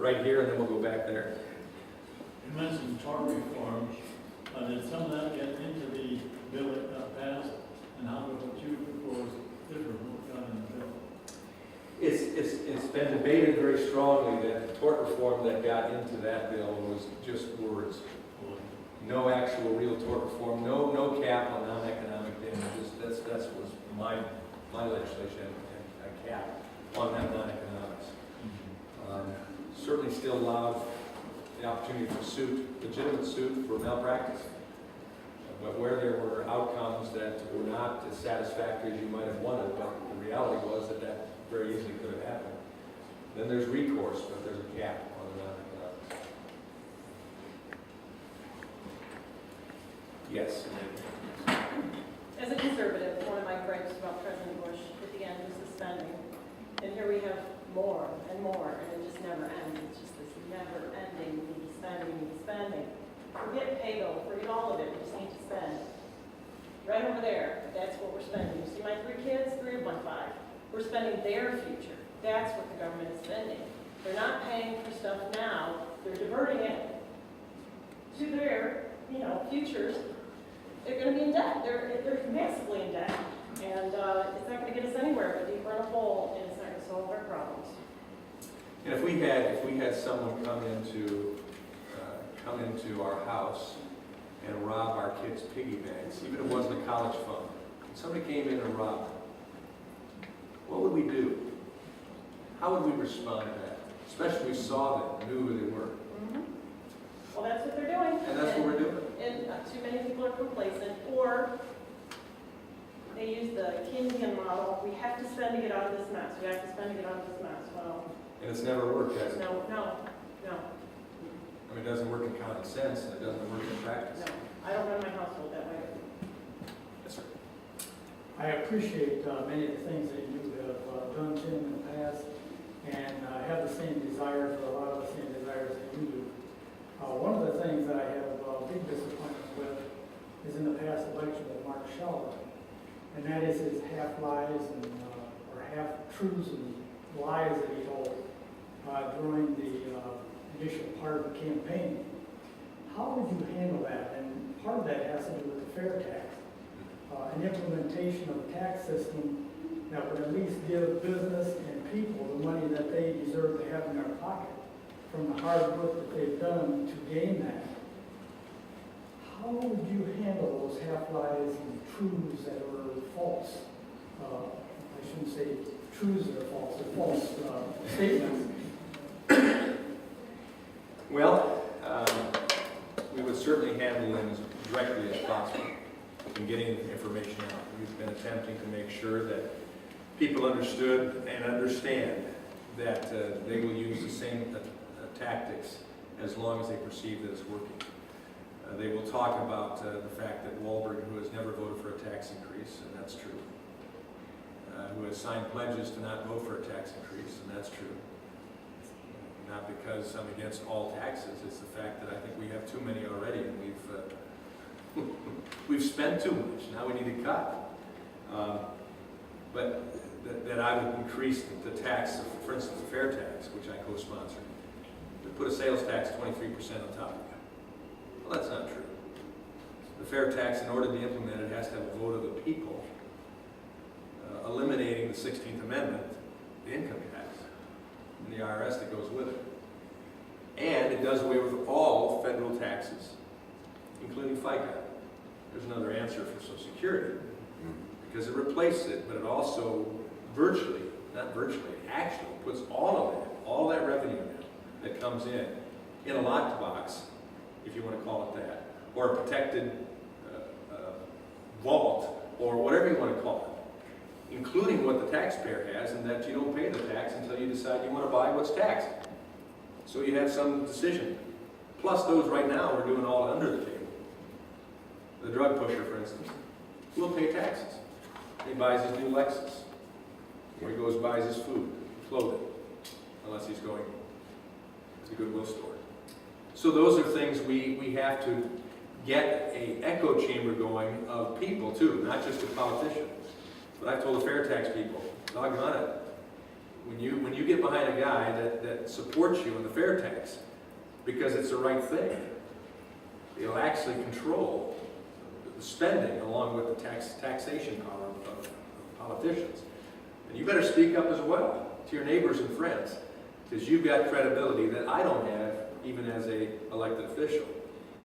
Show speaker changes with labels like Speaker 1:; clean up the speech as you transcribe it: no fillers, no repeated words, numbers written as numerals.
Speaker 1: right here, and then we'll go back there.
Speaker 2: You mentioned tort reform. Did some of that get into the bill that got passed? And how did what you proposed differ from what got in the bill?
Speaker 1: It's been debated very strongly that the tort reform that got into that bill was just words. No actual real tort reform, no cap on non-economic damages. That's was my legislation, and a cap on that non-economics. Certainly still allowed the opportunity for suit, legitimate suit for malpractice. But where there were outcomes that were not as satisfactory as you might have wanted, but the reality was that that very easily could have happened. Then there's recourse, but there's a cap on the non-economics. Yes.
Speaker 3: As a conservative, one of my gripes about President Bush at the end was the spending. And here we have more and more, and it just never ends. It's just this never-ending, we need spending. Forget pay-go, forget all of it, we just need to spend. Right over there, that's what we're spending. You see my 3 kids, 3 of my 5. We're spending their future. That's what the government is spending. They're not paying for stuff now, they're diverting it to their, futures. They're going to be in debt. They're massively in debt. And it's not going to get us anywhere but deeper in a hole, and it's not going to solve our problems.
Speaker 1: And if we had someone come into our house and rob our kids' piggy banks, even if it wasn't a college fund, and somebody came in and robbed them, what would we do? How would we respond to that? Especially if we saw them, knew who they were.
Speaker 3: Well, that's what they're doing.
Speaker 1: And that's what we're doing.
Speaker 3: And too many people are complacent, or they use the Keynesian model. We have to spend to get out of this mess. We have to spend to get out of this mess. Well,
Speaker 1: And it's never worked, has it?
Speaker 3: no.
Speaker 1: I mean, it doesn't work in common sense, and it doesn't work in practice.
Speaker 3: No, I don't run my household that way.
Speaker 1: Yes, sir.
Speaker 4: I appreciate many of the things that you have done, Tim, in the past, and I have the same desires, or a lot of the same desires that you do. One of the things that I have big disappointment with is in the past election with Mark Sheldon, and that is his half-lies and or half-truths and lies that he told during the initial part of the campaign. How would you handle that? And part of that has to do with the fair tax. An implementation of a tax system that would at least give business and people the money that they deserve to have in their pocket from the hard work that they've done to gain that. How would you handle those half-lies and truths that are false? I shouldn't say truths that are false, they're false statements.
Speaker 1: Well, we would certainly handle them as directly as possible in getting information out. We've been attempting to make sure that people understood and understand that they will use the same tactics as long as they perceive that it's working. They will talk about the fact that Walberg, who has never voted for a tax increase, and that's true, who has signed pledges to not vote for a tax increase, and that's true. Not because I'm against all taxes, it's the fact that I think we have too many already, and we've spent too much. Now we need to cut. But that I would increase the tax, for instance, the fair tax, which I co-sponsored. We put a sales tax 23% on top of it. Well, that's not true. The fair tax, in order to be implemented, has to have a vote of the people, eliminating the 16th Amendment, the income tax, and the IRS that goes with it. And it does away with all federal taxes, including FICA. There's another answer for Social Security, because it replaces it, but it also actually puts all that revenue that comes in a locked box, if you want to call it that, or a protected vault, or whatever you want to call it, including what the taxpayer has, and that you don't pay the tax until you decide you want to buy what's taxed. So you have some decision. Plus those right now we're doing all under the table. The drug pusher, for instance, will pay taxes. He buys his new Lexus, or he goes buys his food, clothing, unless he's going to the Goodwill store. So those are things we have to get an echo chamber going of people too, not just the politicians. But I've told the fair tax people, doggone it, When you get behind a guy that supports you in the fair tax, because it's the right thing, it'll actually control the spending along with the taxation power of politicians. And you better speak up as well to your neighbors and friends, because you've got credibility that I don't have even as a elected official.